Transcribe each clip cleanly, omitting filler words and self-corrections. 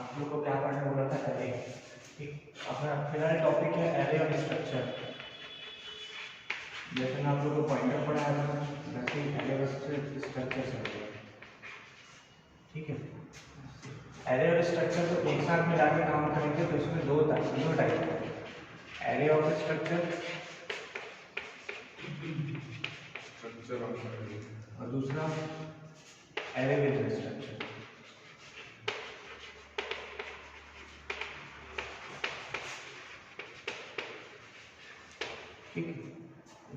आप लोग को क्या पढ़ने बोला था, एरे। ठीक, अपना फिलहाल टॉपिक है एरे और स्ट्रक्चर। जैसे मैं आप लोग को पॉइंटर पढ़ाया था वैसे ही एरे और स्ट्रक्चर से, ठीक है। एरे और स्ट्रक्चर को एक साथ मिला के काम करेंगे तो इसमें दो टाइप है, एरे ऑफ स्ट्रक्चर और दूसरा एरे विद स्ट्रक्चर। ठीक है,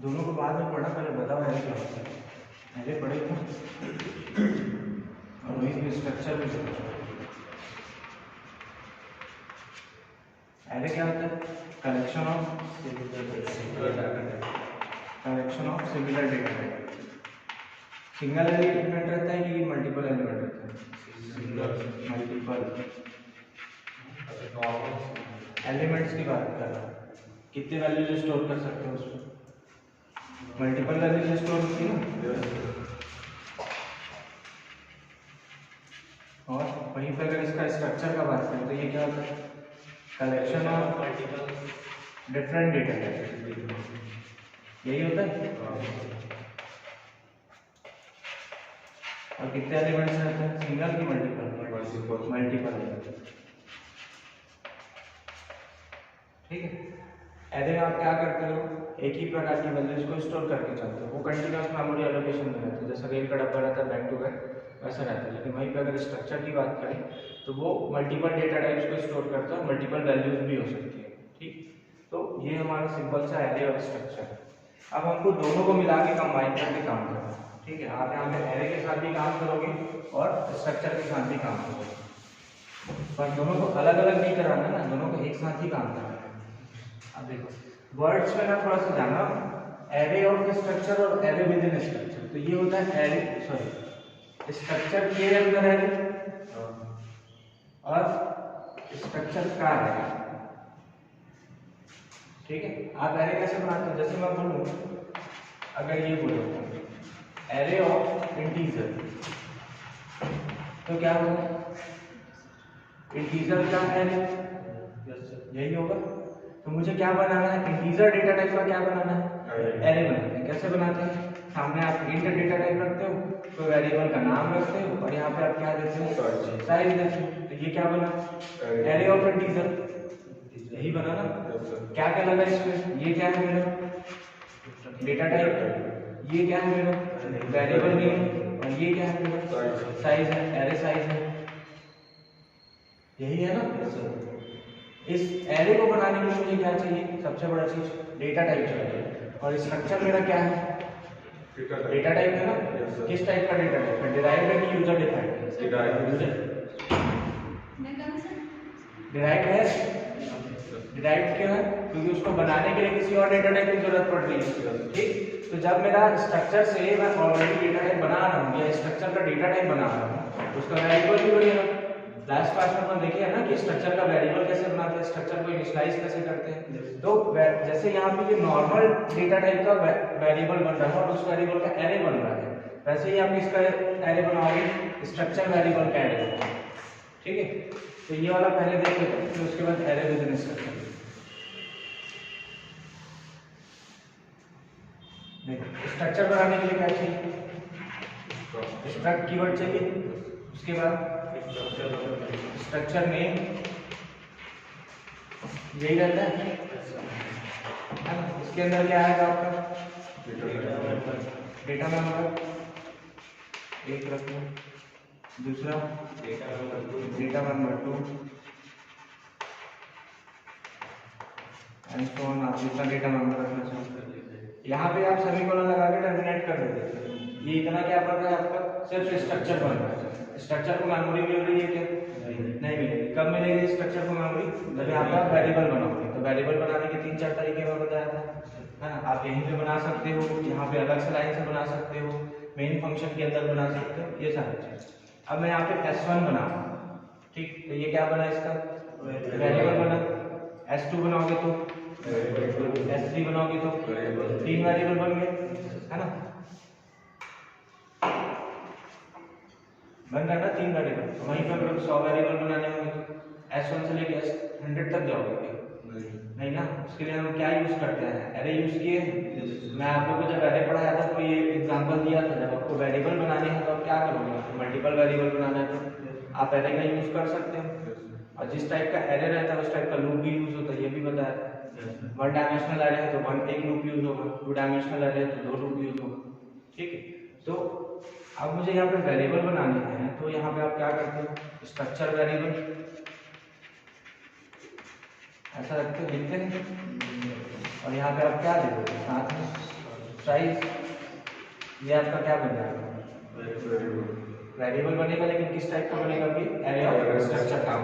दोनों को बाद में पढ़ना, पहले बताओ एरे क्या होता है। एरे पढ़े थे और वही पे स्ट्रक्चर भी समझो। एरे क्या होता है? Collection of similar data type. Single element रहता है कि मल्टीपल एलिमेंट रहता है? मल्टीपल एलिमेंट्स की बात कर रहा हूँ। कितने वैल्यूज स्टोर कर सकते हो उसमें? मल्टीपल वैल्यूज स्टोर होती है ना। और वहीं पर अगर इसका स्ट्रक्चर का बात करें तो ये क्या होता है? Collection of different data type, यही होता है। और कितने एलिमेंट्स रहते हैं? सिंगल की मल्टीपल? मल्टीपल। ठीक है, एरे में आप क्या करते हो, एक ही प्रकार की वैल्यूज को स्टोर करके चलते हो। वो कंटिन्यूअस मेमोरी एलोकेशन में रहता है, जैसा रेल का डब्बा रहता है बैक टू बैक, वैसा रहता है। लेकिन वहीं पे अगर स्ट्रक्चर की बात करें तो वो मल्टीपल डेटा टाइप्स को स्टोर करता है, मल्टीपल वैल्यूज भी हो सकती है। ठीक, तो ये हमारा सिंपल सा एरे और स्ट्रक्चर। अब हमको दोनों को मिला के कंबाइन करके काम करना है। ठीक है, आप यहाँ पे एरे के साथ भी काम करोगे और स्ट्रक्चर के साथ भी काम करोगे, पर दोनों को अलग अलग नहीं कराना ना, दोनों को एक साथ ही काम करना है। अब देखो वर्ड्स में ना थोड़ा सा जाना, एरे ऑफ स्ट्रक्चर और एरे विद इन स्ट्रक्चर। तो ये होता है एरे, सॉरी, स्ट्रक्चर के अंदर एरे और स्ट्रक्चर का एरे। ठीक है, आप एरे कैसे बनाते हो? जैसे मैं बोलूं, अगर ये बोलो एरे ऑफ इंटीजर, तो क्या होगा? इंटीजर का एरे यही होगा। तो मुझे क्या बनाना है? इंटीजर डेटा टाइप का क्या बनाना है? एरे बनाना है। कैसे बनाते हैं? सामने आप इंट डेटा टाइप रखते हो, तो वेरिएबल का नाम रखते हो और यहाँ पे आप क्या देते हो? साइज देते हो। तो ये क्या बना? एरे ऑफ इंटीजर, यही बना ना। क्या क्या लगा इसमें? ये क्या है मेरा? Data type. ये क्या है मेरा? Variable name. और ये क्या है मेरा? साइज है, एरे साइज है। यही है ना। इस एरे को बनाने के लिए मुझे क्या चाहिए? सबसे बड़ा चीज डेटा टाइप चाहिए। और स्ट्रक्चर मेरा क्या है? डेटा टाइप है ना। किस टाइप का डेटा टाइप है? डिराइव्ड है कि यूजर डिफाइंड? डिराइव्ड है। डिराइव्ड क्यों है? क्योंकि उसको बनाने के लिए किसी और डेटा टाइप की जरूरत पड़ रही है। ठीक, तो जब मेरा स्ट्रक्चर से मैं ऑलरेडी डेटा टाइप बना रहा हूँ या स्ट्रक्चर का डेटा टाइप बना रहा हूँ, उसका वेरिएबल भी बढ़ेगा। लास्ट क्लास में अपन देखे है ना कि स्ट्रक्चर का वेरिएबल कैसे बनाते हैं, स्ट्रक्चर को इनिशियलाइज कैसे करते हैं। तो जैसे यहाँ पे ये नॉर्मल डेटा टाइप का वेरिएबल बन रहा है और उस वेरिएबल का एरे बन रहा है, वैसे ही आप इसका एरे बनाओगे, स्ट्रक्चर वेरिएबल का एरे बनाओगे। ठीक है, तो ये वाला पहले देख लेते हैं, फिर उसके बाद एरे विद इन स्ट्रक्चर। देखो स्ट्रक्चर बनाने के लिए क्या चाहिए? स्ट्रक्ट कीवर्ड चाहिए, उसके बाद स्ट्रक्चर नेम, यही रहता है ना। इसके अंदर क्या आएगा आपका? डेटा मेंबर एक रखो, दूसरा data member 2 and so on. आप जितना डेटा मेंबर रखना चाहते हैं यहाँ पे आप सेमीकोलन लगा के टर्मिनेट कर देते हैं। ये इतना क्या बन रहा है आपका? सिर्फ स्ट्रक्चर बन रहा है। स्ट्रक्चर को मेमोरी मिल रही है क्या? नहीं मिलेगी। कब मिलेगी स्ट्रक्चर को मेमोरी? जब यहाँ पे आप वेरिएबल बनाओगे। तो वेरिएबल बनाने के 3-4 तरीके मैं बताया था, है ना। आप यहीं पे बना सकते हो, यहाँ पे अलग से लाइन से बना सकते हो, मेन फंक्शन के अंदर बना सकते हो, ये सारी चीज। अब मैं यहाँ पे S1 बना, ठीक, तो ये क्या बना? इसका वेरिएबल बना। S2 बनाओगे तो S3 बनाओगे तो 3 वेरिएबल बन गए, है ना। बन रहा है ना 3 वेरिएबल, तो वहीं पे अगर 100 वेरिएबल बनाने होंगे तो S1 से लेके S100 तक जाओगे क्या? नहीं ना। उसके लिए हम क्या यूज करते हैं, एरे यूज किए हैं। मैं आप लोगों को जब एरे पढ़ाया था तो ये एग्जांपल दिया था, जब आपको वेरिएबल बनाने हैं तो आप क्या करोगे, मल्टीपल वेरिएबल बनाना है तो आप एरे का यूज कर सकते हो, और जिस टाइप का एरे रहता है उस टाइप का लूप भी यूज होता है, ये भी बताया था। 1 डायमेंशनल एरे है तो एक लूप यूज होगा, 2 डायमेंशनल एरे है तो 2 लूप यूज होगा, ठीक है। तो अब मुझे यहाँ पे वेरिएबल बनाने हैं, तो यहाँ पे आप क्या करते हो, स्ट्रक्चर वेरिएबल ऐसा रखते हो, लिखते हैं, और यहाँ पे आप क्या देखोगे साथ में साइज, ये आपका क्या बन जाएगा, वेरिएबल बनेगा, लेकिन किस टाइप का बनेगा, भी एरे ऑफ स्ट्रक्चर का।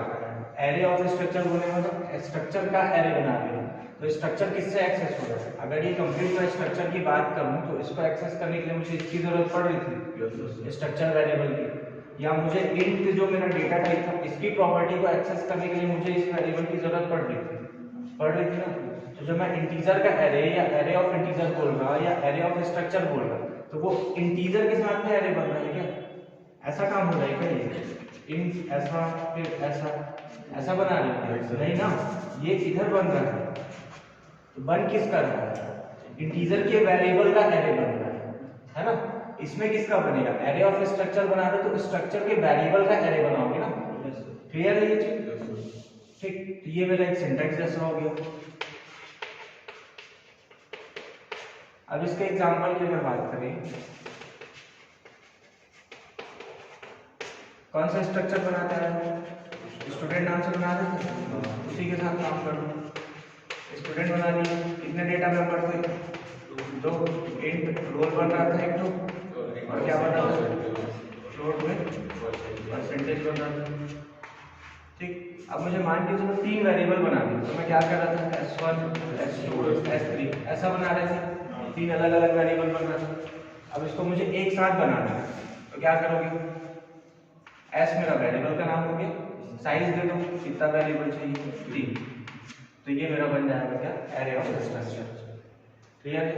एरे ऑफ स्ट्रक्चर बनेगा तो स्ट्रक्चर का एरे बना देगा, तो स्ट्रक्चर किससे एक्सेस होगा, अगर ये कंप्लीट मैं स्ट्रक्चर की बात करूं तो इसको एक्सेस करने के लिए मुझे इसकी जरूरत पड़ रही थी, स्ट्रक्चर वेरिएबल की, या मुझे इंट जो मेरा डेटा टाइप था इसकी प्रॉपर्टी को एक्सेस करने के लिए मुझे इस वेरिएबल की जरूरत पड़ रही थी ना। तो जब मैं इंटीजर का एरे या एरे ऑफ इंटीजर बोल रहा या एरे ऑफ स्ट्रक्चर बोल रहा, तो वो इंटीजर के साथ में एरे बन रहा है क्या, ऐसा काम हो रहा है क्या, ये इन ऐसा फिर ऐसा बना रही है, नहीं ना, ये इधर बन रहा है, तो बन किस कर रहा है, इंटीजर के वेरिएबल का एरे बन रहा है ना। इसमें किसका बनेगा, एरे ऑफ स्ट्रक्चर बना रहे तो स्ट्रक्चर के वेरिएबल का एरे बनाओगे ना, क्लियर है ये चीज, ठीक। तो ये मेरा एक सिंटैक्स जैसा हो गया। अब इसके एग्जांपल की अगर बात करें, कौन सा स्ट्रक्चर बनाते हैं, स्टूडेंट नाम से बना देते हैं, उसी के साथ काम कर लो, स्टूडेंट बना लिए, कितने डेटा मेंबर थे, 2, इंट रोल बन रहा था एक तो, और क्या बन रहा था, फ्लोट में परसेंटेज बन रहा था, ठीक। अब मुझे मान के चलो 3 वेरिएबल बना दिए, तो मैं क्या कर रहा था, S1 S2 S3 ऐसा बना रहे थे, 3 अलग अलग वेरिएबल बन रहा था। अब इसको मुझे एक साथ बनाना है, तो क्या करोगे, S मेरा वेरिएबल का नाम हो गया, साइज दे दो, कितना वेरिएबल चाहिए, 3, तो ये मेरा बन जाएगा क्या, एरे ऑफ स्ट्रक्चर, क्लियर है।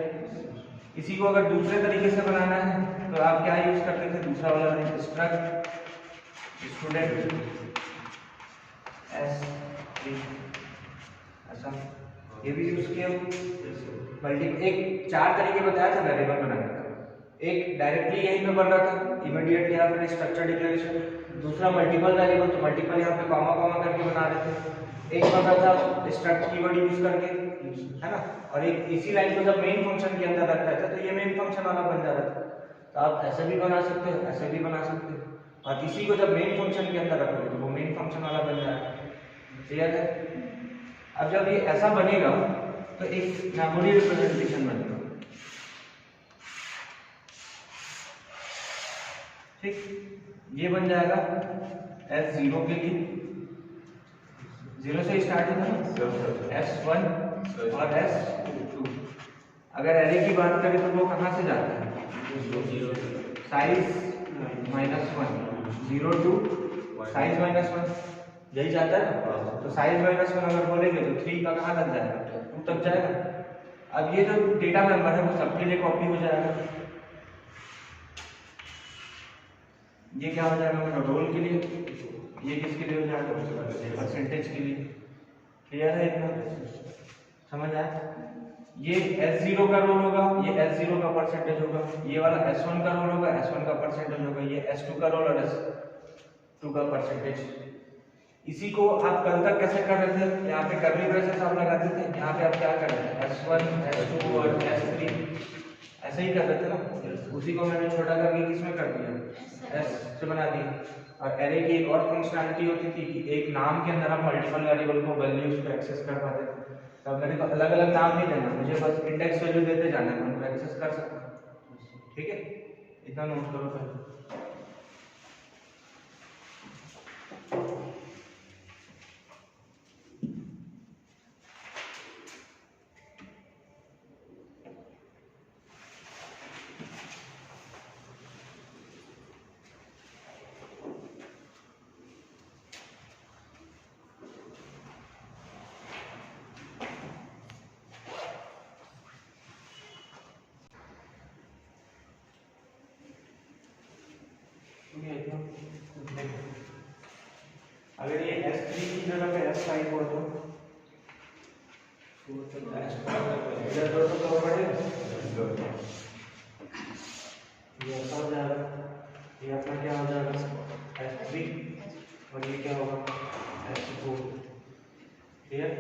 इसी को अगर दूसरे तरीके से बनाना है तो आप क्या यूज करते थे, दूसरा वाला स्ट्रक्ट स्टूडेंट S3 ऐसा, ये भी यूज किया। एक 4 तरीके बताया था वेरिएबल बनाने का, एक डायरेक्टली यहीं पे बन रहा था इमीडिएटली यहाँ पे स्ट्रक्चर डिक्लेरेशन, दूसरा मल्टीपल वेरिएबल, तो मल्टीपल यहाँ पे कॉमा कॉमा करके बना रहे थे, एक बन रहा था स्ट्रक्ट कीवर्ड यूज करके, है ना, और एक इसी लाइन को जब मेन फंक्शन के अंदर रख रहे थे तो ये मेन फंक्शन वाला बन जा रहा था। तो आप ऐसे भी बना सकते हो, ऐसे भी बना सकते हो, और इसी को जब मेन फंक्शन के अंदर रखोगे तो वो मेन फंक्शन वाला बन जाएगा, क्लियर है। अब जब ये ऐसा बनेगा तो एक मेमोरी रिप्रेजेंटेशन बनेगा, ठीक। ये बन जाएगा S0 के लिए, 0 से स्टार्ट होता है S1 और S2। अगर एरे की बात करें तो वो कहाँ से जाता है, साइज -1, 0 to साइज -1, यही जाता है ना। तो साइज -1 अगर बोलेंगे तो 3 का कहाँ लग जाएगा, 2 तक जाएगा। अब ये जो डेटा मेंबर है वो सबके लिए कॉपी हो जाएगा, ये क्या हो जाएगा मेरा रोल के लिए, ये किसके लिए हो जाएगा, परसेंटेज के लिए, क्लियर है इतना, समझ आया। ये S0 का रोल होगा, ये S0 का परसेंटेज होगा, ये वाला S1 का रोल होगा, S1 का परसेंटेज होगा, ये S2 का रोल और S2 का परसेंटेज। इसी को आप कल तक कैसे कर रहे थे, यहाँ पे कर्ली ब्रेसेस आप लगाते थे, यहाँ पे आप क्या कर रहे थे, S1 S2 और S3 ऐसे ही कर रहे थे ना। उसी को मैंने छोटा करके किसमें कर दिया, S से बना दिया। और एरे की एक और फंक्शनैलिटी होती थी कि एक नाम के अंदर आप मल्टीपल वेरिएबल को वैल्यूज को एक्सेस कर पाते थे। तब मेरे को अलग अलग नाम नहीं देना, मुझे बस इंडेक्स वैल्यू देते जाना है, मैं उनको एक्सेस कर सकता हूँ, ठीक है। इतना नोट करो पहले। अगर ये S3 की जगह पे S5 हो तो इधर दो तो कवर बढ़ेगा, ये ऐसा हो जाएगा, ये अपना क्या हो जाएगा S3 और ये क्या होगा S4। क्लियर?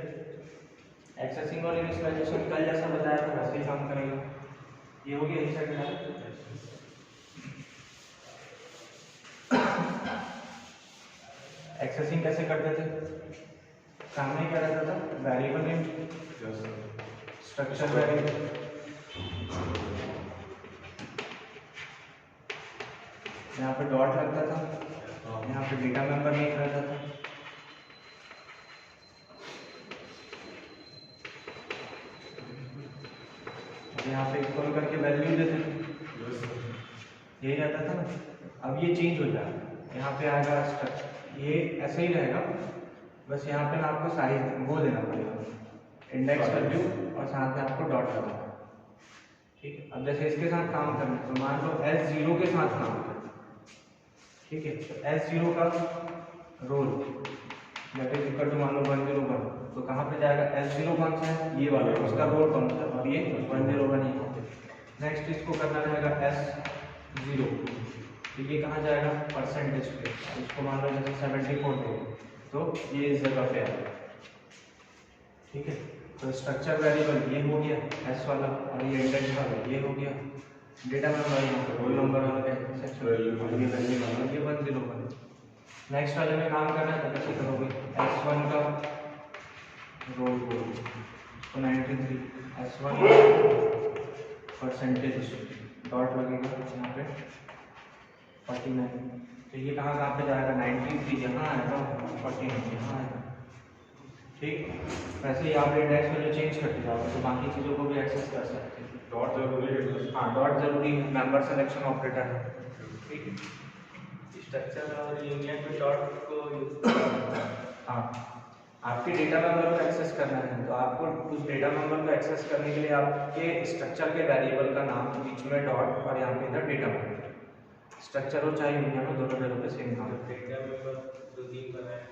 एक्सेसिंग और इनिशियलाइजेशन कल जैसा बताया था वैसे ही काम करेगा। ये हो गया इस साइड में। एक्सेसिंग कैसे करते थे? सामने क्या रहता था? वेरिएबल नेम, स्ट्रक्चर वेरिएबल, यहाँ पे डॉट लगता था, यहाँ पे डेटा मेंबर नेम रहता था। यहाँ पे इक्वल करके वैल्यू देते थे, यही रहता था ना। अब ये चेंज हो जाएगा, यहाँ पे आएगा स्ट्रक्चर, ये ऐसे ही रहेगा, बस यहाँ पे ना आपको साइज वो देना पड़ेगा, इंडेक्स वैल्यू और साथ में आपको डॉट लगाना। ठीक है, अब जैसे इसके साथ काम करना है तो मान लो S0 के साथ काम करना। ठीक है, तो S0 का roll that is equal to मान लो 101, तो कहाँ पे जाएगा? S0 कौन सा है? ये वाला, उसका रोल कौन सा है? और ये 101 ही। नेक्स्ट इसको करना रहेगा S0, तो ये कहाँ जाएगा? परसेंटेज पे। इसको मान लो जैसे 74 दे तो ये इस जगह पे आएगा। ठीक है, तो स्ट्रक्चर वेरिएबल ये हो गया S वाला, और ये इंडेक्स वाला ये हो गया, डेटा मेंबर रोल नंबर वाला सेक्शन, और ये वैल्यू वाला ये 101। नेक्स्ट वाले में काम करना है तो कैसे करोगे? S1 का रोल तो 93, S1 परसेंटेज डॉट लगेगा यहाँ पे 49, तो ये कहाँ कहाँ पे जाएगा? 93 यहाँ आएगा, 49 यहाँ आएगा। ठीक, वैसे ही आप इंडेक्स वैल्यू चेंज करते जाओगे तो बाकी चीज़ों को भी एक्सेस कर सकते हैं। डॉट जरूरी है? हाँ, डॉट जरूरी है, मेंबर सिलेक्शन ऑपरेटर है। ठीक है, स्ट्रक्चर और यूनियन में डॉट को यूज करना है। हाँ, आपके डेटा मेंबर को एक्सेस करना है तो आपको उस डेटा मेंबर को एक्सेस करने के लिए आपके स्ट्रक्चर के वेरिएबल का नाम बीच में डॉट और यहाँ पे इधर डेटा मेंबर, स्ट्रक्चर हो चाहे यूनियन हो, दोनों जगह पे सेम काम है। डेटा मेंबर जो तीन बनाए हैं,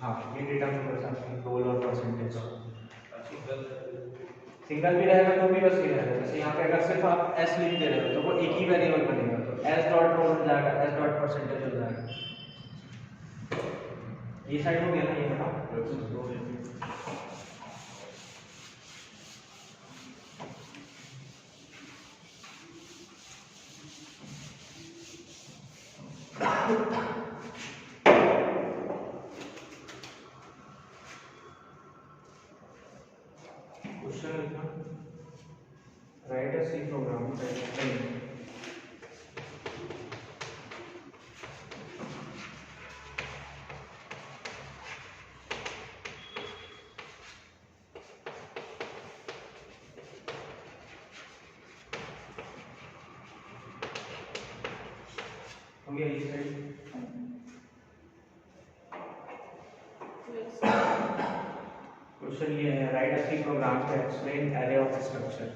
हाँ, ये डेटा मेंबर आपके रोल और परसेंटेज। सिंगल सिंगल भी रहेगा तो भी बस ये रहेगा, जैसे यहाँ पे अगर सिर्फ आप S लिख दे रहे हो तो वो एक ही वेरिएबल बनेगा, तो S डॉट रोल हो जाएगा, S डॉट परसेंटेज हो जाएगा। ये साइड हो गया ना, ये बताओ। क्वेश्चन लिखना, राइट अ सी प्रोग्राम। हो गया ये साइड। क्वेश्चन ये है, write a C program to explain array of structure.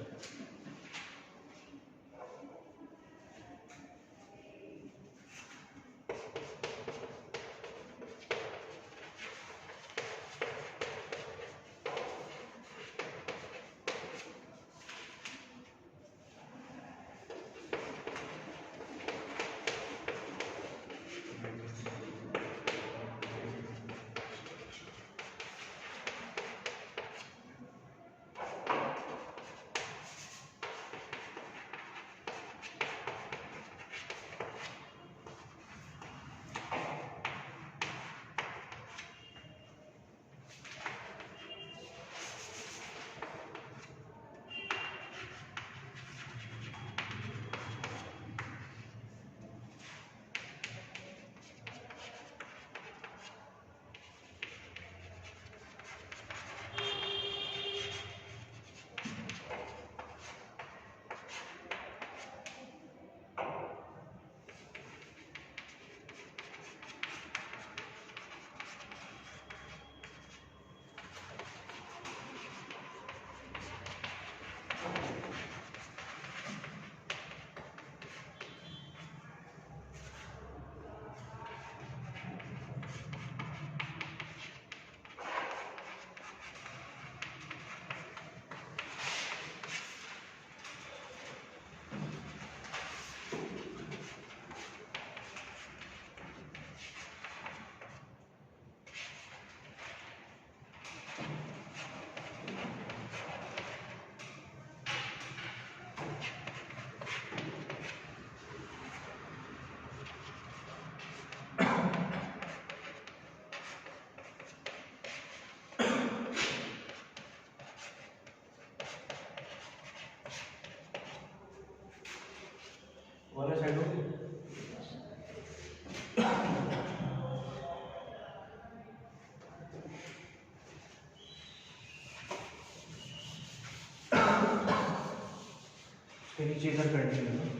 वाला साइड हो इसके नीचे इधर कंटिन्यू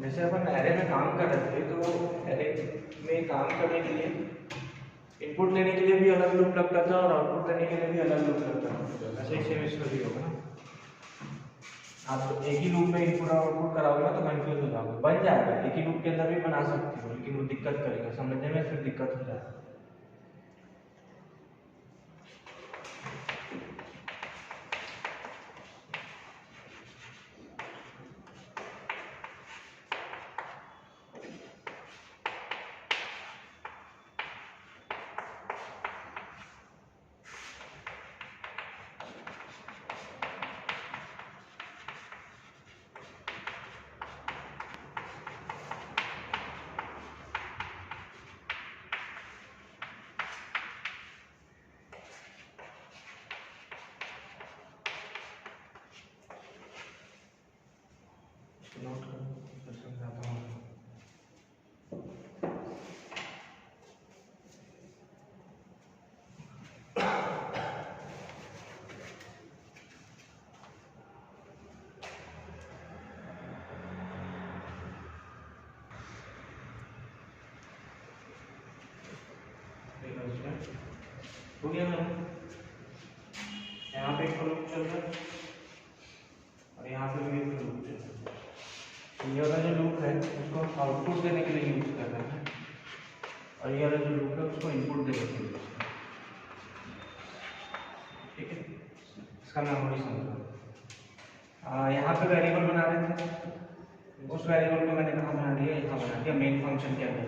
जैसे अपन एरे में काम कर रहे थे तो एरे में काम करने के लिए इनपुट लेने के लिए भी अलग लूप लगता था और आउटपुट लेने के लिए भी अलग लूप लगता था। ऐसे ही सेम इसका भी होगा ना, आप एक ही लूप में इनपुट और आउटपुट कराओगे ना तो कंफ्यूज हो जाओगे। बन जाएगा, एक ही लूप के अंदर भी बना सकते हो, लेकिन वो दिक्कत करेगा समझने में, फिर दिक्कत हो जाएगा। नोट करो, फिर समझाता हूँ। हो गया मैम, यहाँ पे एक लूप चल रहा है और यहाँ पे भी एक लूप चल रहा है। ये वाला जो लूप है उसको आउटपुट देने के लिए यूज कर रहे हैं और ये वाला जो लूप है उसको इनपुट देने के लिए यूज कर रहे हैं। ठीक है, इसका मेमोरी समझो। यहाँ पे वेरिएबल बना रहे थे, उस वेरिएबल को मैंने कहाँ बना दिया, यहाँ बना दिया मेन फंक्शन के अंदर।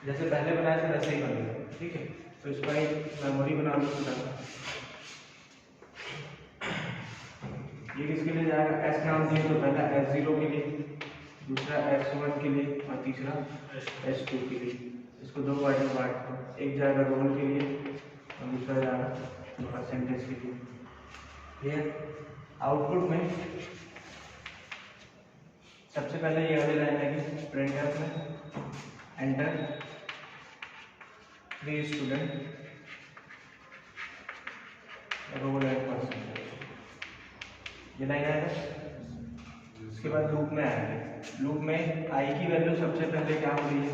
जैसे पहले बनाया था वैसे ही बनेगा। ठीक है, तो इसका एक मेमोरी बना लो पूरा। ये किसके लिए जाएगा, एस नाम दिए तो पहला S0 के लिए, दूसरा S1 के लिए और तीसरा S2 के लिए। इसको दो पार्ट में बांट दो, एक जाएगा रोल के लिए और दूसरा जाएगा परसेंटेज के लिए। ये आउटपुट में सबसे पहले ये वाली लाइन आएगी प्रिंटफ में, enter 3 student roll and percentage, ये लाइन आएगा। इसके बाद लूप में आएंगे, लूप में आई की वैल्यू सबसे पहले क्या हो रही है,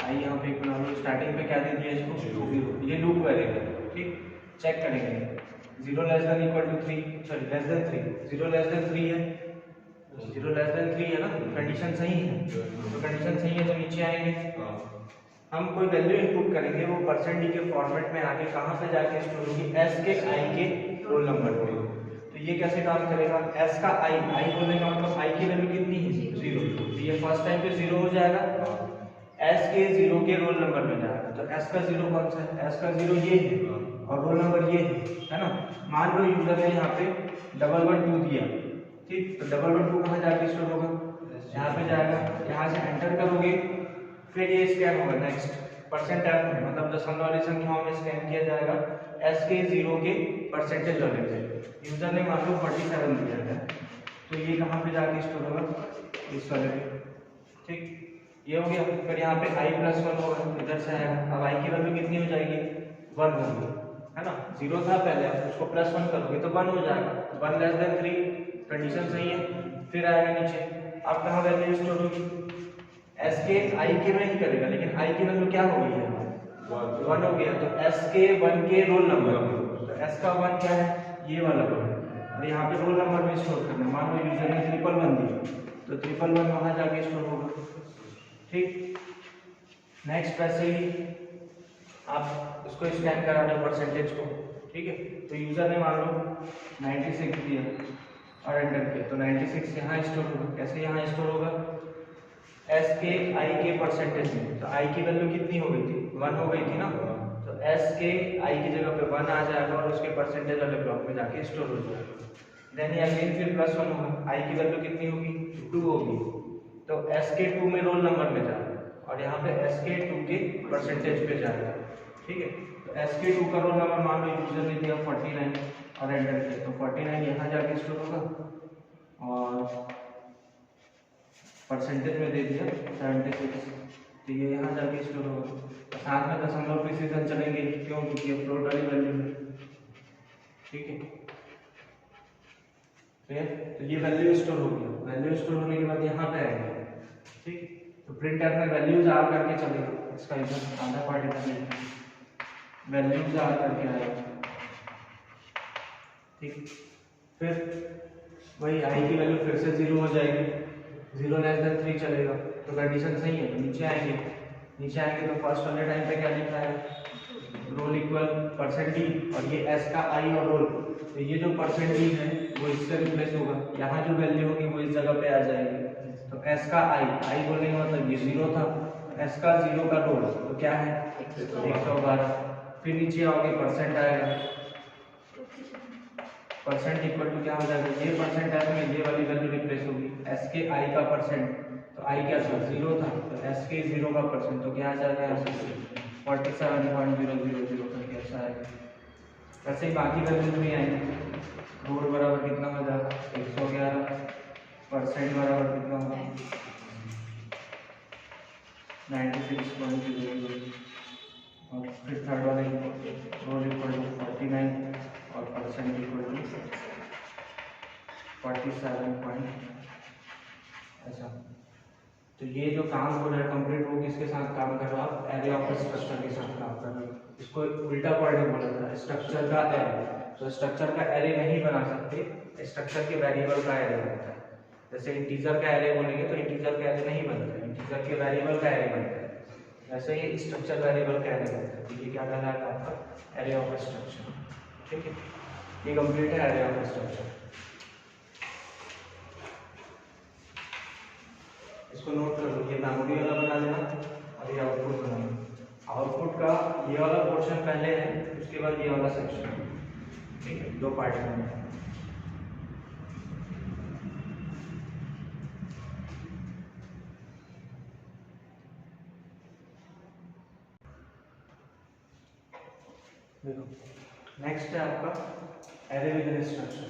आई यहाँ पे बना लो, स्टार्टिंग पे क्या दे दिया इसको 0, ये लूप वेरिएबल। ठीक, चेक करेंगे 0 less than equal to 3, sorry less than 3, 0 less than 3 है, 0 लेस देन 3 है ना, कंडीशन सही है। तो कंडीशन सही है तो नीचे आएंगे, हम कोई वैल्यू इनपुट करेंगे, वो %d के फॉर्मेट में आके कहाँ पे जाके स्टोर होगी, s के i के रोल नंबर पे। तो ये कैसे काम करेगा, s का i बोलने का मतलब i की वैल्यू कितनी है 0, तो ये फर्स्ट टाइम पे 0 हो जाएगा, s के 0 के रोल नंबर में जाएगा। तो s का 0 कौन सा है, s का 0 ये है और रोल नंबर ये है ना। मान लो यूजर ने यहाँ पे 112 दिया, ठीक, तो 112 कहाँ जाके स्टोर होगा, यहाँ पे जाएगा, यहाँ से एंटर करोगे, फिर ये स्कैन होगा नेक्स्ट %f में, मतलब दशमलव वाली संख्याओं में स्कैन किया जाएगा s के 0 के परसेंटेज वाले पे। यूजर ने मान लो 47 दिया है, तो ये कहाँ पे जाके स्टोर होगा, इस वाले पे। ठीक, ये हो गया। फिर यहाँ पे i+1 होगा, इधर से आएगा। अब i की वैल्यू कितनी हो जाएगी, 1 होगी, है ना। 0 था पहले, आप उसको +1 करोगे तो 1 हो जाएगा, 1 लेस देन 3, कंडीशन सही है। फिर आएगा नीचे, अब कहाँ वैल्यू स्टोर होगी, s के i के में ही करेगा, लेकिन i की वैल्यू क्या हो गई है, 1 हो गया, तो s के 1 के रोल नंबर, तो s का 1 क्या है, ये वाला 1 है, और यहाँ पे रोल नंबर में स्टोर करना। मान लो यूजर ने 111 दिया, तो 111 वहाँ जाके स्टोर होगा। ठीक, नेक्स्ट वैसे ही आप उसको स्कैन करा दो परसेंटेज को। ठीक है, तो यूजर ने मान लो 96 दिया और एंटर किया, तो 96 यहाँ स्टोर होगा। कैसे यहाँ स्टोर होगा, s के i के परसेंटेज में, तो i की वैल्यू कितनी हो गई थी, 1 हो गई थी ना, तो एस के आई की जगह पे 1 आ जाएगा और उसके परसेंटेज वाले ब्लॉक में जाके स्टोर हो जाएगा। देन ये अगेन फिर +1 होगा, आई की वैल्यू कितनी होगी 2 होगी, तो एस के 2 में रोल नंबर में जाएगा और यहाँ पे एस के 2 के परसेंटेज पे जाएगा। ठीक है, तो एस के 2 का रोल नंबर मान लो यूजर ने दिया 49 और एंटर किया, तो 49 यहाँ जाके स्टोर होगा और परसेंटेज में दे दिया 76, तो ये यहाँ जाके स्टोर होगा। तो साथ में दशमलव प्रिसीजन चलेंगे, क्यों? क्योंकि ये फ्लोट वाली वैल्यू है। ठीक है, तो ये वैल्यू स्टोर हो गया। वैल्यू स्टोर होने के बाद यहाँ पे आएगा। ठीक, तो प्रिंटर में वैल्यूज आर करके चलेगा, इसका इधर आधा पार्ट इधर वैल्यूज आर करके आएगा। ठीक, फिर वही आई की वैल्यू फिर से 0 हो जाएगी, 0 < 3 चलेगा, तो कंडीशन सही है। तो नीचे आएंगे तो फर्स्ट वाले टाइम पे क्या लिखा है, रोल इक्वल % और ये एस का आई और रोल, तो ये जो % है वो इससे रिप्लेस होगा, यहाँ जो वैल्यू होगी वो इस जगह पे आ जाएगी। तो एस का आई बोलने का मतलब ये 0 था, एस का 0 का रोल तो क्या है 112। फिर नीचे आओगे % आएगा, % इक्वल टू क्या हो जाएगा, ये % में ये वाली वैल्यू रिप्लेस होगी, एस के आई का %, तो आई क्या था 0 था, तो एस के 0 का %, तो क्या आ जाएगा 47.000 करके ऐसा आएगा। वैसे ही बाकी वैल्यूज भी आएंगे, रोल बराबर कितना हो जाएगा 111, % बराबर कितना होगा 96.00, और फिर थर्ड वाले रोल इक्वल टू 49 और % इक्वल टू 47 ऐसा। तो ये जो काम हो रहा है कंप्लीट, वो किसके साथ काम कर रहा है आप, एरे ऑफ स्ट्रक्चर के साथ काम कर रहे हो। इसको उल्टा पॉइंट बोला जाता है, स्ट्रक्चर का एरे। तो स्ट्रक्चर का एरे नहीं बना सकते, स्ट्रक्चर के वेरिएबल का एरे बनता है। जैसे इंटीजर का एरे बोलेंगे तो इंटीजर का एरे नहीं बनता है, इंटीजर के वेरिएबल का एरे बनता है। वैसे ही स्ट्रक्चर वेरिएबल का एरे बनता है। तो ये क्या कहलाता है आपका एरे ऑफ स्ट्रक्चर। ठीक है, ये कंप्लीट है एरे ऑफ स्ट्रक्चर। इसको नोट कर लो, ये मेमोरी वाला बना देना और ये आउटपुट बनाना। आउटपुट का ये वाला पोर्शन पहले है, उसके बाद ये वाला सेक्शन। ठीक है, 2 पार्ट में। देखो नेक्स्ट है आपका array with structure.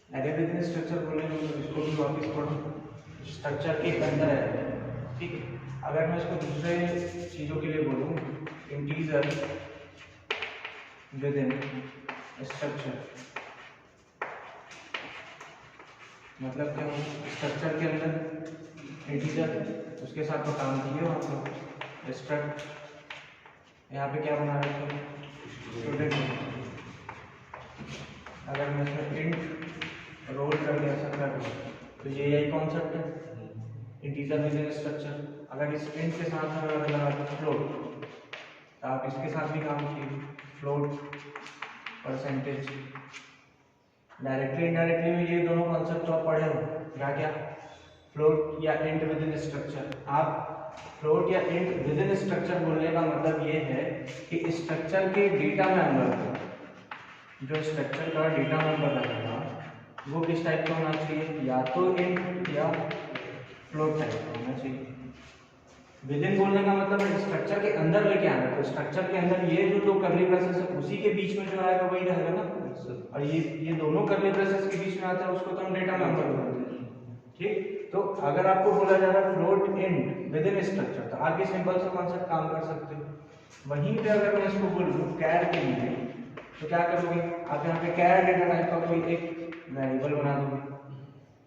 Array with structure बोलने में इसको भी वापस पढ़ो, स्ट्रक्चर के अंदर है। ठीक है, अगर मैं इसको दूसरे चीज़ों के लिए बोलूँ, इंटीजर विद इन स्ट्रक्चर, मतलब क्या हो, स्ट्रक्चर के अंदर इंटीजर, उसके साथ तो काम किए हो आप लोग। स्ट्रक्ट यहाँ पे क्या बना रहे थे स्टूडेंट, अगर मैं इसमें इंट रोल कर दिया सकता तो ये यही कॉन्सेप्ट है, इंटीजर विद इन स्ट्रक्चर। अगर इस इंट के साथ अगर लगा तो फ्लोट, तो आप इसके साथ भी काम किए, फ्लोट परसेंटेज। डायरेक्टली इनडायरेक्टली में ये दोनों कॉन्सेप्ट तो आप पढ़े हो, क्या फ्लोट या इंट विद इन स्ट्रक्चर। आप फ्लोट या इंट विद इन स्ट्रक्चर बोलने का मतलब ये है कि स्ट्रक्चर के डेटा मेंबर, जो स्ट्रक्चर का डेटा मेंबर रहेगा वो किस टाइप का होना चाहिए, या तो इंट या फ्लोट टाइप का होना चाहिए। विद इन बोलने का मतलब है स्ट्रक्चर के अंदर लेके आना, तो स्ट्रक्चर के अंदर ये जो 2 कर्ली ब्रेसेस है उसी के बीच में जो आएगा वही रहेगा ना, और ये दोनों कर्ली ब्रेसेस के बीच में आता है उसको तो हम डेटा मेंबर बोलते हैं। ठीक, तो अगर आपको बोला जा रहा है float int within structure, तो आगे सिंपल सा कॉन्सेप्ट काम कर सकते हो। वहीं पे अगर मैं इसको बोल दूं कैर के लिए, तो क्या करोगे आप, यहाँ पे कैर डेटा टाइप का कोई एक वेरिएबल बना दोगे,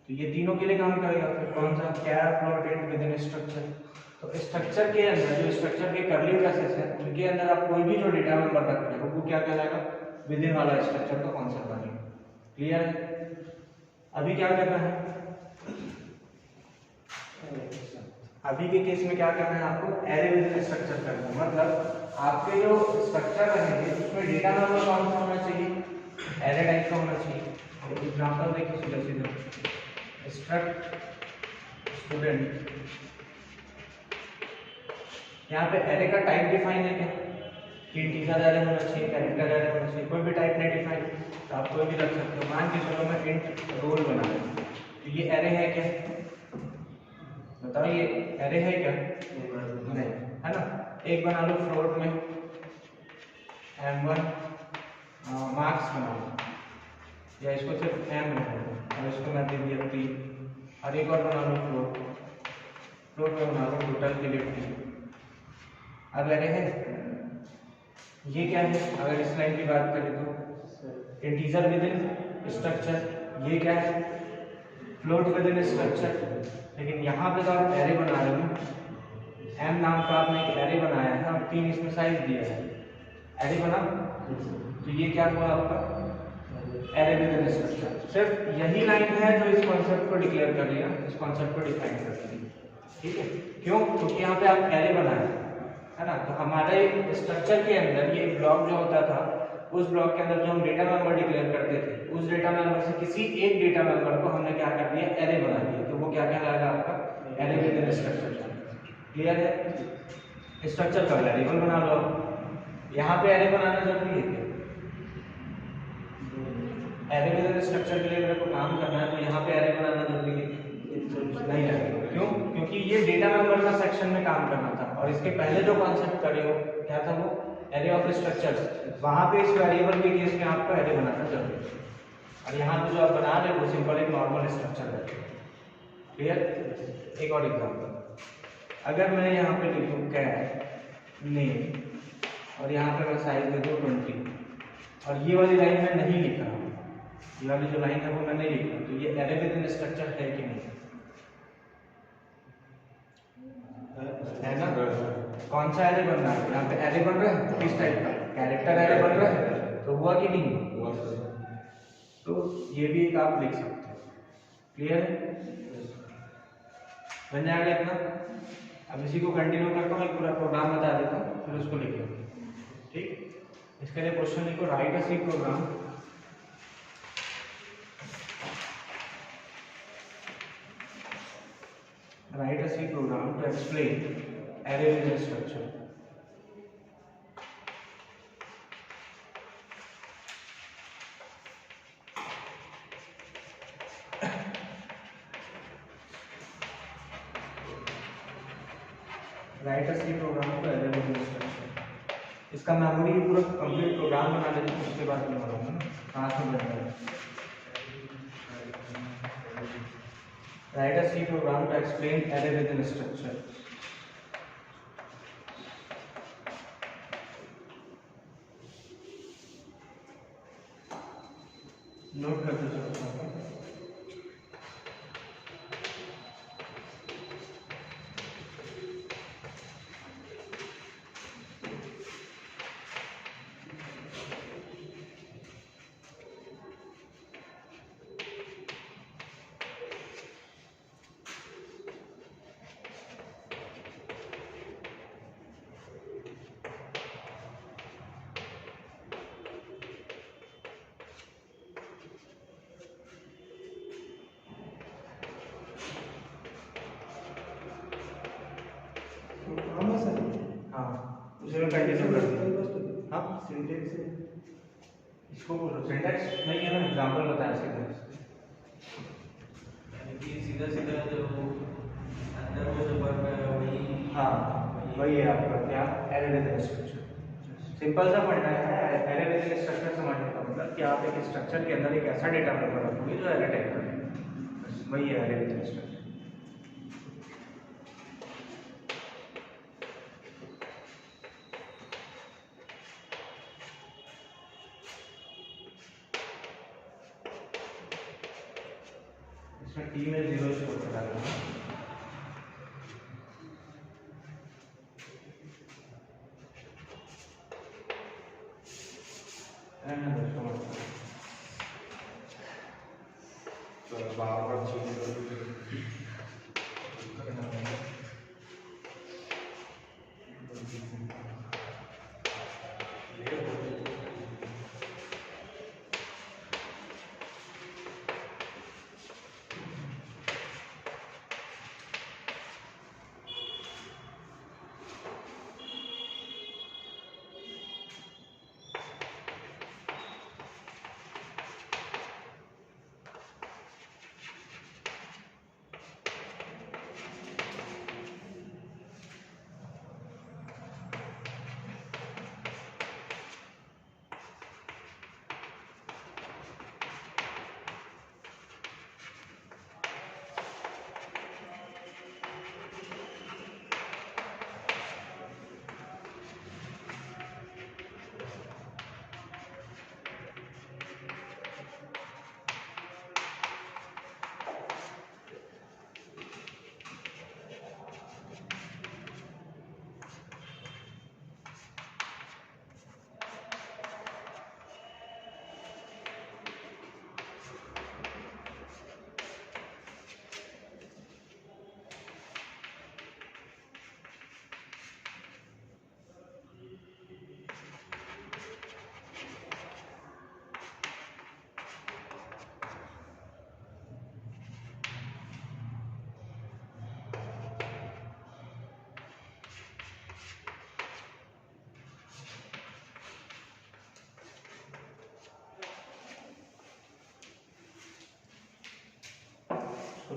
तो ये तीनों के लिए काम करेगा। फिर कौन सा, char float int within structure. तो स्ट्रक्चर के अंदर जो स्ट्रक्चर के कर्ली ब्रेसेस है उनके अंदर आप कोई भी जो डेटा मेंबर रख रहे हो वो क्या कहलाएगा, विद इन वाला स्ट्रक्चर का कॉन्सेप्ट बनेगा। क्लियर है? अभी क्या करना है, अभी के केस में क्या करना है आपको, एरे विद इन स्ट्रक्चर करना है। मतलब आपके जो स्ट्रक्चर रहेंगे उसमें डेटा मेंबर कौन सा होना चाहिए, एरे टाइप का होना चाहिए। एक एग्जांपल देखिए सीधा सीधा, स्ट्रक्ट स्टूडेंट, यहाँ पे एरे का टाइप डिफाइन है क्या कि इंटीजर एरे होना चाहिए, कैरेक्टर एरे होना चाहिए, कोई भी टाइप नहीं डिफाइन, तो आप कोई भी रख सकते हो। मान के चलो मैं इंट रोल बना रहा हूं, तो ये एरे है क्या, बताओ ये एरे है क्या, नहीं है ना। एक बना लो फ्लोट में m1 मार्क्स बना लो, या इसको सिर्फ m रखो और इसको मैं दे दिया 3, और एक और बना लो फ्लोट में बना लो टोटल के लिए 3। अब एरे है, ये क्या है, अगर इस लाइन की बात करें तो इंटीजर विद इन स्ट्रक्चर, ये क्या है फ्लोट विद इन स्ट्रक्चर। लेकिन यहाँ पे तो आप एरे बना रहे हो, m नाम का आपने एक एरे बनाया है और 3 इसमें साइज दिया है, एरे बना, तो ये क्या हुआ आपका एरे विद इन स्ट्रक्चर। सिर्फ यही लाइन है जो इस कॉन्सेप्ट को डिक्लेयर कर लिया, इस कॉन्सेप्ट को डिफाइन कर लिया, ठीक है। क्यों, क्योंकि यहाँ पे आप एरे बनाए है ना, तो हमारे स्ट्रक्चर के अंदर ये ब्लॉक जो होता था, उस ब्लॉक के अंदर जो हम डेटा मेंबर डिक्लेयर करते थे, उस डेटा मेंबर से किसी एक डेटा मेंबर को हमने क्या कर दिया, एरे बना दिया, तो वो क्या कहलाएगा आपका array within structure. Clear है, स्ट्रक्चर का वेरिएबल बना लो। यहाँ पे एरे बनाना जरूरी है क्या, एरे विद इन स्ट्रक्चर के लिए मेरे को काम करना है, तो यहाँ पे एरे बनाना जरूरी है नहीं है। क्यों, क्योंकि ये डेटा मेंबर का सेक्शन में काम करना था, और इसके पहले जो कॉन्सेप्ट करे हो क्या था, वो एरे ऑफ स्ट्रक्चर्स, वहां पे इस वेरिएबल के केस में आपको एरे बनाना जरूरी है। और यहाँ पे जो आप बना रहे हो वो सिंपल एक नॉर्मल स्ट्रक्चर है। क्लियर, एक और एग्जांपल, अगर मैं यहाँ पे लिखूँ कैट नेम और यहाँ पे मैं साइज दे दूँ 20, और ये वाली लाइन मैं नहीं लिख रहा हूँ, ये वाली जो लाइन है वो मैं नहीं लिख रहा हूँ, तो ये एरे विद इन स्ट्रक्चर है कि नहीं, है ना। कौन सा एरे बन रहा है, यहाँ पे एरे बन रहा है किस टाइप का, कैरेक्टर एरे बन रहा है, तो हुआ कि नहीं हुआ, तो ये भी एक आप लिख सकते हो। क्लियर है, बन जाएगा इतना। अब इसी को कंटिन्यू करता हूँ, एक पूरा प्रोग्राम बता देता हूँ, फिर उसको लिख लो, ठीक। इसके लिए क्वेश्चन लिखो, write a C program write a C program to explain array linear structure. Write a C program to array linear structure. इसका मेमोरी पूरा कंप्लीट प्रोग्राम बना लेते हैं, उसके बाद मैं बताऊंगा ना कहाँ से बनता है। Write a C program to explain array within structure. Note करते चलो। इसको सिंटैक्स नहीं है ना, एग्जांपल बताया सीधा, यानी कि सीधा सीधा जो अंदर वो जो वर्ब है वही, हाँ वही है आपका क्या, array within structure. Simple सा पढ़ना है, एरे विद इन स्ट्रक्चर समझने का मतलब कि आप एक स्ट्रक्चर के अंदर एक ऐसा डेटा मेंबर रखोगे जो एरे टाइप का है, वही है array within structure. T में 0 स्टोर करा दूंगा।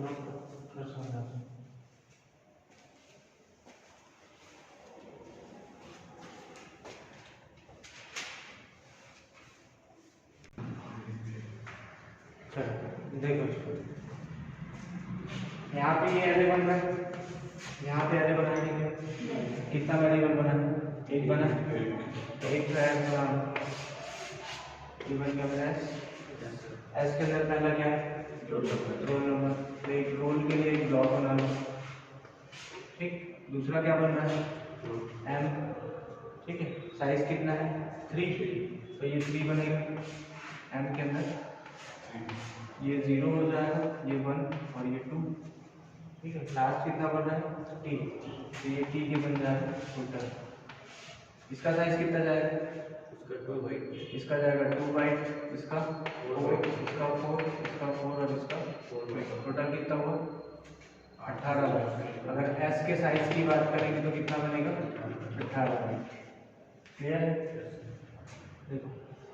देखो यहाँ पे ये एरे बन रहा है, यहाँ पे एरे बनाएंगे, कितना वेरिएबल बना, एक बना, एक ये बन गया मेरा एस के अंदर पहला क्या है, रोल नंबर, तो एक रोल के लिए एक ब्लॉक बना लो, ठीक। दूसरा क्या बन रहा है एम, ठीक है, साइज कितना है 3, तो ये 3 बनेगा एम के अंदर, ये 0 हो जाएगा, ये 1 और ये 2, ठीक है। लास्ट कितना बन रहा है टी, तो ये टी के बन जाएगा टोटल। इसका साइज कितना जाएगा, इसका जाएगा 2 बाइट, इसका 4, इसका 4, इसका 4 और इसका 4, टोटल कितना हुआ 18 बाइट। अगर एस के साइज की बात करेंगे तो कितना बनेगा 18 बाइट। क्लियर है? देखो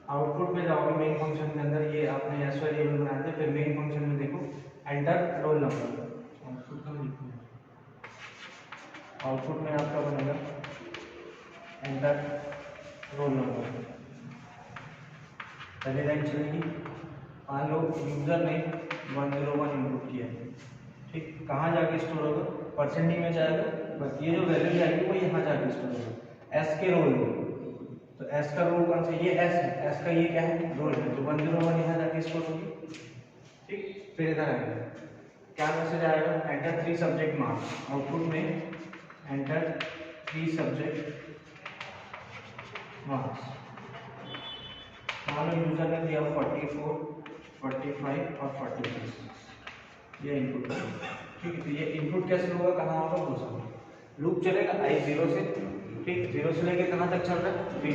आउटपुट में जाओगे मेन फंक्शन के अंदर, ये आपने एस वेरिएबल बनाया था, फिर मेन फंक्शन में देखो एंटर रोल नंबर, आउटपुट में आपका बनेगा एंटर रोल नंबर, पहले लाइन चलेगी। मान लो यूजर ने 101 इनपुट किया, ठीक, कहाँ जाके स्टोर होगा, परसेंटेज में जाएगा, बस ये जो वैल्यू जाएगी वो यहाँ जाके स्टोर होगा एस के रोल में। तो एस का रोल कौन सा, ये एस है, एस का ये क्या है रोल है, तो 101 यहाँ जाके स्टोर होगी, ठीक। फिर इधर आएगा, क्या मैसेज आएगा, एंटर 3 सब्जेक्ट मार्क्स, आउटपुट में एंटर 3 सब्जेक्ट मार्क्स। मान लो यूजर ने दिया 44, 45 और 46, ये इनपुट, ठीक है। तो ये इनपुट कैसे होगा, कहाँ होगा, वो सब लूप चलेगा i 0 से, ठीक, 0 से लेके कहाँ तक चल रहा है, 3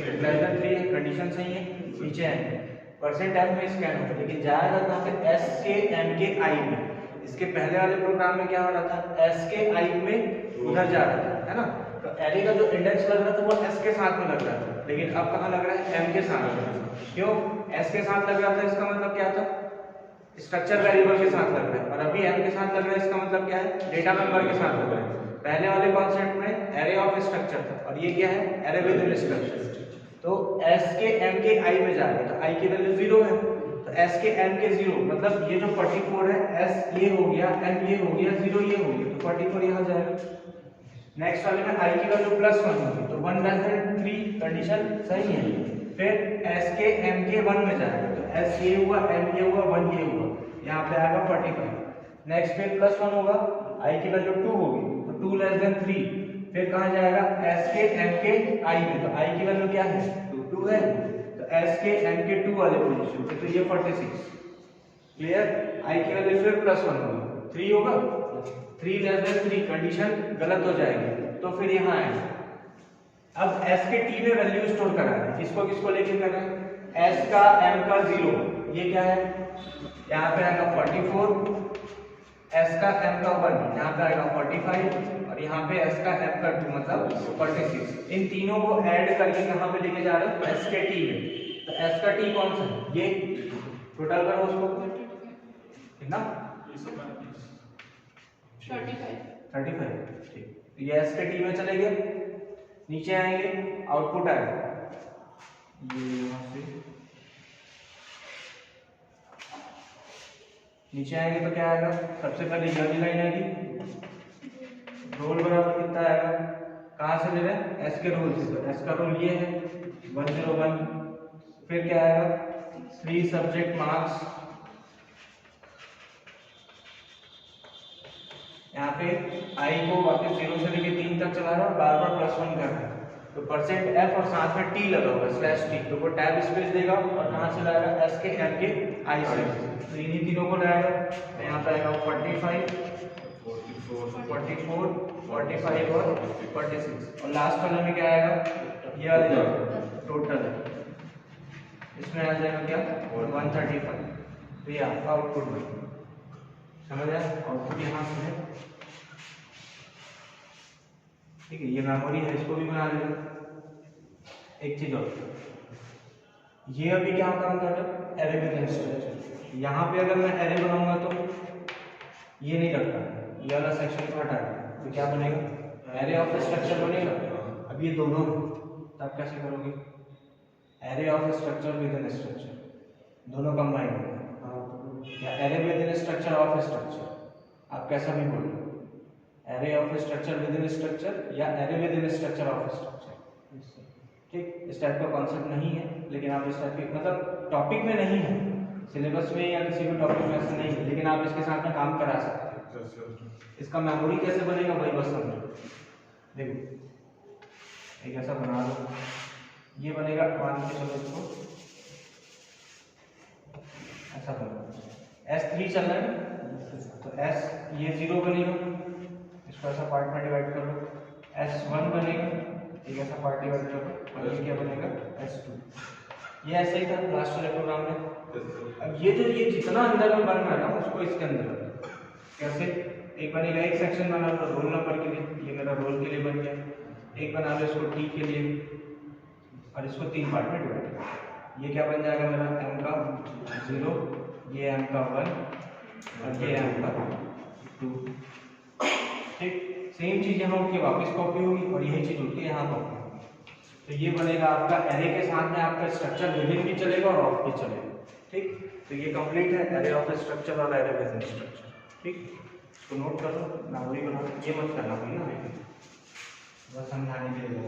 है, कंडीशन सही है, नीचे आएंगे परसेंट एफ में स्कैन होगा, लेकिन जाएगा कहाँ पे, एस के एम के आई में। इसके पहले वाले प्रोग्राम में क्या हो रहा था, एस के आई में उधर जा रहा था, है ना, तो एरे का जो इंडेक्स लग रहा था वो एस के साथ में लग रहा था, लेकिन अब कहाँ लग रहा है, एम के साथ। क्यों एस के साथ लग रहा था, इसका मतलब क्या था, स्ट्रक्चर वेरिएबल के साथ लग रहा है, और अभी एम के साथ लग रहा है, इसका मतलब क्या है, डेटा मेंबर के साथ लग रहा है। पहले वाले कॉन्सेप्ट में एरे ऑफ स्ट्रक्चर था, और ये क्या है, एरे विद इन स्ट्रक्चर। तो एस के एम के आई में जाएगा, तो आई की वैल्यू 0 है, तो एस के एम के 0, मतलब ये जो 44 है, एस ये हो गया, एम ये हो गया, 0 ये हो गया, तो 44 यहाँ जाएगा। नेक्स्ट वाले में आई की वैल्यू +1 होगी, तो 1 लेस देन 3 कंडीशन सही है। फिर एस के एम के 1 में जाएगा, तो एस ये हुआ, एम ये हुआ, 1 ये हुआ, यहाँ पे आएगा 45। नेक्स्ट फिर +1 होगा, आई की वैल्यू 2 होगी, तो 2 लेस देन 3, फिर कहाँ जाएगा, एस के एम के आई में, तो आई की वैल्यू क्या है 2 है, तो एस के एम के 2 वाले पोजीशन पे, तो ये 46। क्लियर, आई की वैल्यू फिर +1 होगा, 3 होगा, 3 लेस देन 3 कंडीशन गलत हो जाएगी, तो फिर यहाँ आएगा। अब एस के टी में वैल्यू स्टोर करा है, किसको किसको लेके कर रहे हैं, एस का एम का 0, ये क्या है, यहाँ पे आएगा 44, एस का एम का 1, यहाँ पे आएगा 45, और यहाँ पे एस का एम का 2 मतलब 46। इन तीनों को ऐड करके कहाँ पे लेके जा रहे हैं, एस के टी में। तो एस का टी कौन सा है, ये टोटल करो उसको कितना, 35, ठीक। तो ये एस के टी में चले गए, नीचे आएंगे आउटपुट आएगा, ये यहाँ से नीचे आएंगे तो क्या आएगा, सबसे पहले ये वाली लाइन आएगी, रोल बराबर कितना आएगा, कहाँ से ले रहे हैं, एस के रोल से, तो एस का रोल ये है 101। फिर क्या आएगा, 3 सब्जेक्ट मार्क्स, यहाँ पे आई को वापस 0 से लेके 3 तक चला रहा है, बार बार +1 कर रहा है, तो परसेंट एफ और साथ में टी लगा हुआ है /t, तो वो टैब स्पेस देगा और कहाँ से लाएगा, एस के एम के आई से, तो इन्हीं तीनों को लाएगा, तो यहाँ पे आएगा 45, 44, 45 और 46, और लास्ट वाले में क्या आएगा, ये वाले टोटल है, इसमें आ जाएगा क्या 135। तो ये आपका आउटपुट में समझ आया, आउटपुट यहाँ से है, ठीक है। ये मेमोरी है, इसको भी बना लेना। एक चीज और, ये अभी क्या काम कर रहा है, एरे विद स्ट्रक्चर। यहाँ पे अगर मैं एरे बनाऊंगा तो ये नहीं रखना, ये वाला सेक्शन को हटा दें, तो क्या बनेगा, एरे ऑफ स्ट्रक्चर बनेगा। अब ये दोनों, तो आप कैसे करोगे, array of structure within structure, दोनों कंबाइन होंगे, या array within structure of structure, आप कैसा भी बोलो, array of structure within structure या array within structure of structure. ठीक, इस टाइप का कॉन्सेप्ट नहीं है, लेकिन आप इस टाइप के मतलब टॉपिक में नहीं है, सिलेबस में या किसी भी टॉपिक में ऐसा नहीं है, लेकिन आप इसके साथ में काम करा सकते हैं। इसका मेमोरी कैसे बनेगा वही बस समझो। देखो एक ऐसा बना लो, ये बनेगा, मान के चलो इसको ऐसा बना, S3 चल रहा है तो S ये 0 बनेगा, इसको ऐसा पार्ट में डिवाइड कर लो, S1 बनेगा, एक ऐसा पार्ट डिवाइड कर लो, और ये क्या बनेगा S2। ये ऐसे ही था लास्ट वाले प्रोग्राम में। अब ये जो ये जितना अंदर में बन रहा है ना उसको इसके अंदर कैसे, एक बनेगा, एक सेक्शन बना लो रोल नंबर के लिए, ये मेरा रोल के लिए बन गया, एक बना लो इसको टी के लिए, और इसको 3 पार्ट में डिवाइड कर, ये क्या बन जाएगा मेरा m का 0, ये m का 1 और ये m का 2। ठीक, सेम चीज यहाँ उठ के वापस कॉपी होगी और यही चीज उठ के यहाँ कॉपी होगी। तो ये बनेगा आपका एरे के साथ में आपका स्ट्रक्चर विद इन भी चलेगा और ऑफ भी चलेगा। ठीक, तो ये कंप्लीट है एरे ऑफ स्ट्रक्चर और एरे विद इन स्ट्रक्चर। ठीक, इसको नोट कर लो, मेमोरी बना, ये मत करना कोई ना, बस समझाने के लिए।